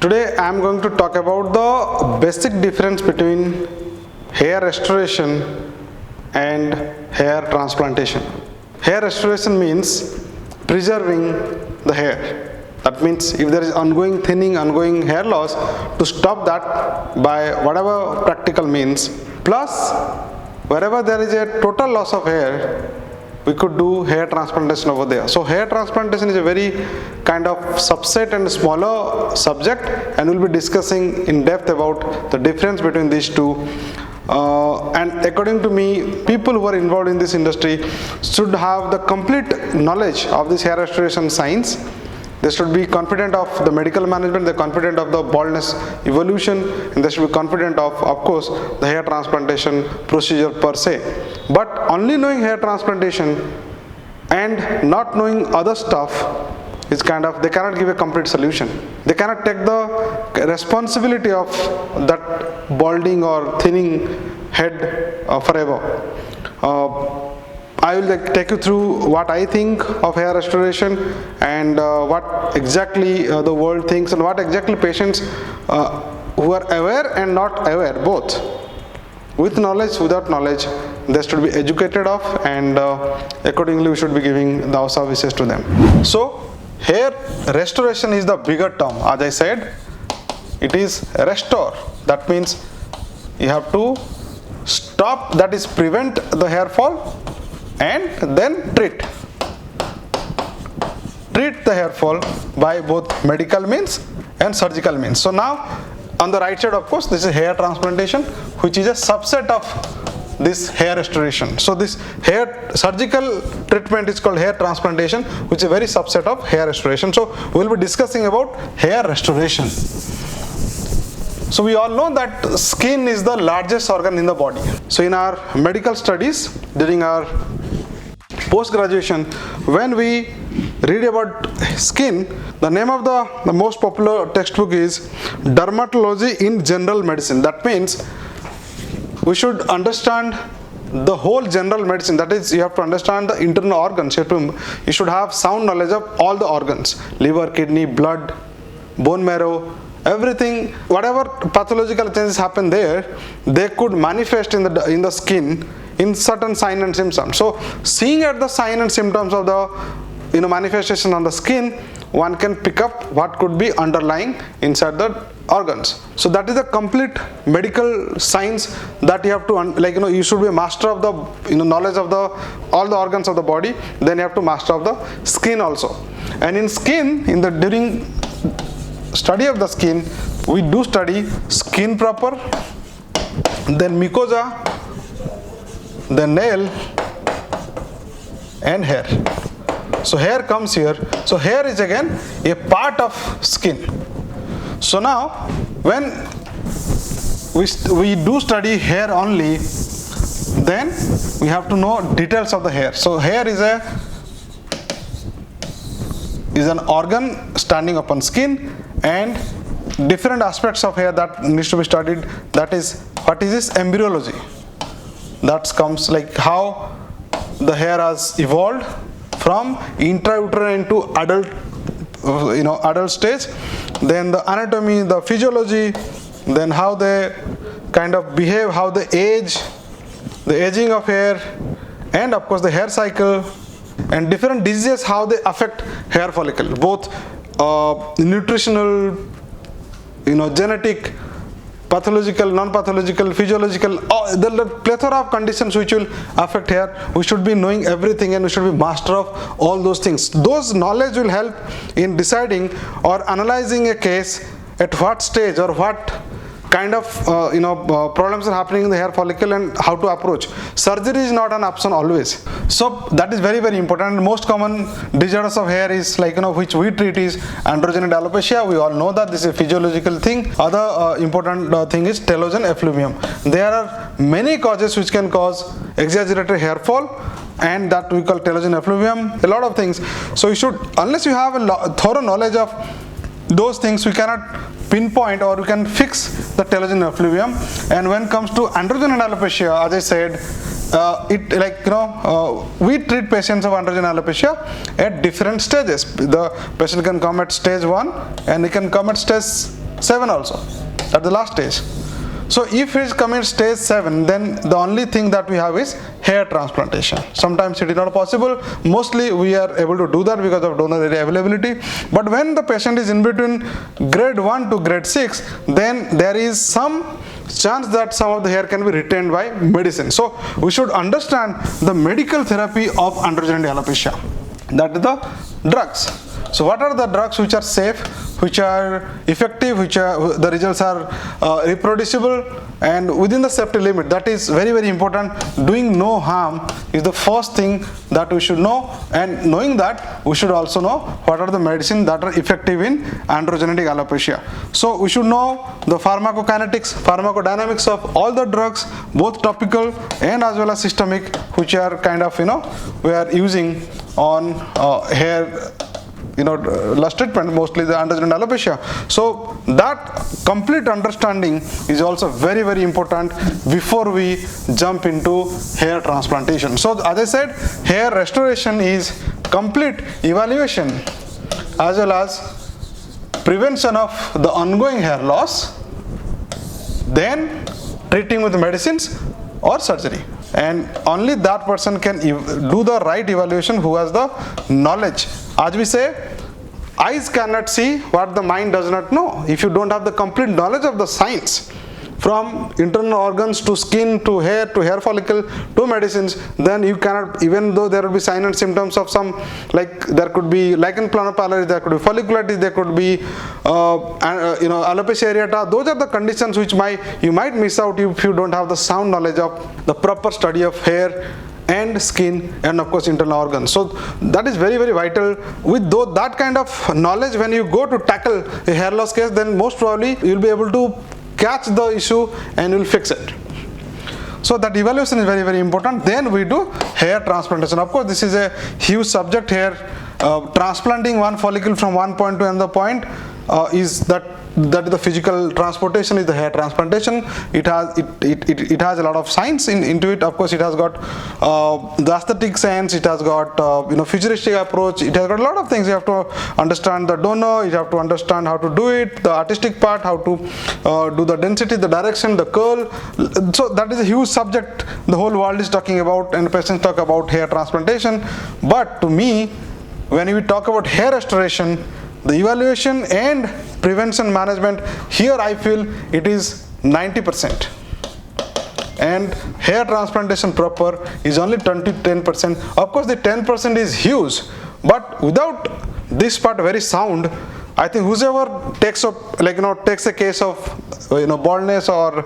Today I am going to talk about the basic difference between hair restoration and hair transplantation. Hair restoration means preserving the hair. That means if there is ongoing thinning, ongoing hair loss, to stop that by whatever practical means. Plus, wherever there is a total loss of hair, we could do hair transplantation over there. So hair transplantation is a very kind of subset and smaller subject, and we'll be discussing in depth about the difference between these two. And according to me, people who are involved in this industry should have the complete knowledge of this hair restoration science. They should be confident of the medical management, they're confident of the baldness evolution, and they should be confident of course, the hair transplantation procedure per se. But only knowing hair transplantation and not knowing other stuff is kind of, they cannot give a complete solution. They cannot take the responsibility of that balding or thinning head forever. I will take you through what I think of hair restoration and what exactly the world thinks and what exactly patients who are aware and not aware, both, with knowledge, without knowledge, they should be educated of, and accordingly we should be giving our services to them. So hair restoration is the bigger term. As I said, it is restore. That means you have to stop, that is prevent the hair fall, and then treat the hair fall by both medical means and surgical means. So now on the right side, of course, this is hair transplantation, which is a subset of this hair restoration. So this hair surgical treatment is called hair transplantation, which is a very subset of hair restoration. So we will be discussing about hair restoration. So we all know that skin is the largest organ in the body. So in our medical studies during our post-graduation, when we read about skin, the name of the most popular textbook is Dermatology in General Medicine. That means we should understand the whole general medicine. That is, you have to understand the internal organs. You should have sound knowledge of all the organs: liver, kidney, blood, bone marrow, everything. Whatever pathological changes happen there, they could manifest in the skin in certain sign and symptoms. So seeing at the sign and symptoms of the manifestation on the skin, one can pick up what could be underlying inside the organs. So that is the complete medical science that you have to you should be a master of the knowledge of all the organs of the body. Then you have to master of the skin also. And in skin, during study of the skin, we do study skin proper, then mucosa, then nail, and hair. So hair comes here. So hair is again a part of skin. So now when we do study hair only, then we have to know details of the hair. So hair is an organ standing upon skin, and different aspects of hair that needs to be studied. That is, what is this? Embryology. That comes like how the hair has evolved from intrauterine into adult stage, then the anatomy, the physiology, then how they kind of behave, how they age, the aging of hair, and of course the hair cycle, and different diseases, how they affect hair follicle, both nutritional, genetic, pathological, non-pathological, physiological, the plethora of conditions which will affect hair. We should be knowing everything, and we should be master of all those things. Those knowledge will help in deciding or analyzing a case at what stage or what kind of problems are happening in the hair follicle and how to approach. Surgery is not an option always. So that is very, very important. And most common disorders of hair is which we treat is androgen and alopecia. We all know that this is a physiological thing. Other important thing is telogen effluvium. There are many causes which can cause exaggerated hair fall, and that we call telogen effluvium, a lot of things. So you should, unless you have a thorough knowledge of those things, we cannot pinpoint or we can fix the telogen effluvium. And when it comes to androgen and alopecia, as I said, we treat patients of androgen alopecia at different stages. The patient can come at stage 1 and he can come at stage 7 also, at the last stage. So if it commits stage 7, then the only thing that we have is hair transplantation. Sometimes it is not possible. Mostly we are able to do that because of donor area availability. But when the patient is in between grade 1 to grade 6, then there is some chance that some of the hair can be retained by medicine. So we should understand the medical therapy of androgenetic alopecia. That is the drugs. So what are the drugs which are safe, which are effective, which are the results are reproducible and within the safety limit? That is very, very important. Doing no harm is the first thing that we should know, and knowing that, we should also know what are the medicines that are effective in androgenetic alopecia. So we should know the pharmacokinetics, pharmacodynamics of all the drugs, both topical and as well as systemic, which are kind of, we are using on hair loss treatment, mostly the androgenetic alopecia. So that complete understanding is also very, very important before we jump into hair transplantation. So as I said, hair restoration is complete evaluation as well as prevention of the ongoing hair loss, then treating with medicines or surgery. And only that person can do the right evaluation who has the knowledge. As we say, eyes cannot see what the mind does not know. If you don't have the complete knowledge of the science, from internal organs to skin to hair follicle to medicines, then you cannot, even though there will be signs and symptoms of some, like there could be lichen planopilaris, there could be folliculitis, there could be alopecia areata. Those are the conditions which you might miss out if you don't have the sound knowledge of the proper study of hair and skin and of course internal organs. So that is very, very vital. With that kind of knowledge, when you go to tackle a hair loss case, then most probably you will be able to catch the issue and you will fix it. So that evaluation is very, very important. Then we do hair transplantation. Of course, this is a huge subject here. Transplanting one follicle from one point to another point is that is the physical transportation, is the hair transplantation. It has a lot of science into it. Of course, it has got the aesthetic sense, it has got futuristic approach, it has got a lot of things. You have to understand the donor, you have to understand how to do it, the artistic part, how to do the density, the direction, the curl. So that is a huge subject the whole world is talking about, and patients talk about hair transplantation. But to me, when we talk about hair restoration, the evaluation and prevention management, here I feel it is 90%. And hair transplantation proper is only 10%. Of course, the 10% is huge, but without this part very sound, I think whoever takes a case of baldness or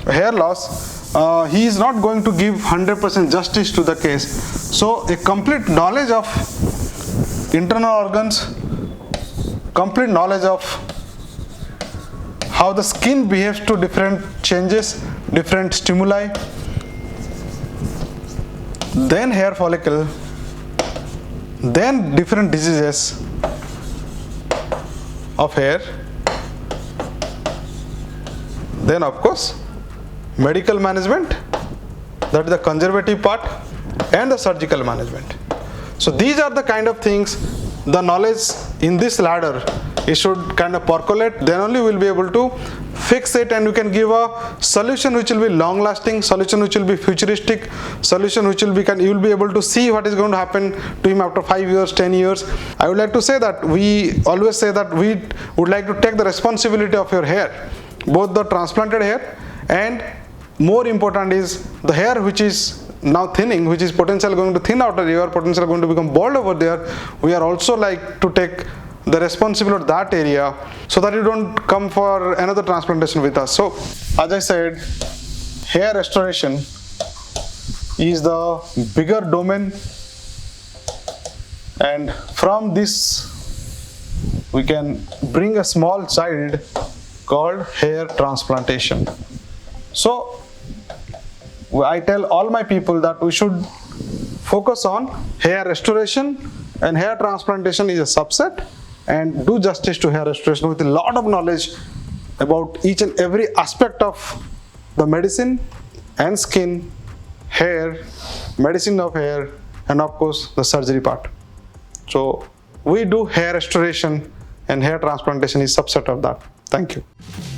hair loss, he is not going to give 100% justice to the case. So a complete knowledge of internal organs, complete knowledge of how the skin behaves to different changes, different stimuli, then hair follicle, then different diseases of hair, then of course medical management, that is the conservative part, and the surgical management. So these are the kind of things, the knowledge in this ladder, it should kind of percolate, then only we will be able to fix it, and you can give a solution which will be long lasting, solution which will be futuristic, solution which will be, you will be able to see what is going to happen to him after 5 years, 10 years. I would like to say that we always say that we would like to take the responsibility of your hair, both the transplanted hair and more important is the hair which is now thinning, which is potentially going to thin out of here, potentially going to become bald over there. We are also like to take the responsibility of that area so that you don't come for another transplantation with us. So as I said, hair restoration is the bigger domain, and from this we can bring a small child called hair transplantation. So I tell all my people that we should focus on hair restoration, and hair transplantation is a subset, and do justice to hair restoration with a lot of knowledge about each and every aspect of the medicine and skin, hair, medicine of hair, and of course the surgery part. So we do hair restoration, and hair transplantation is subset of that. Thank you.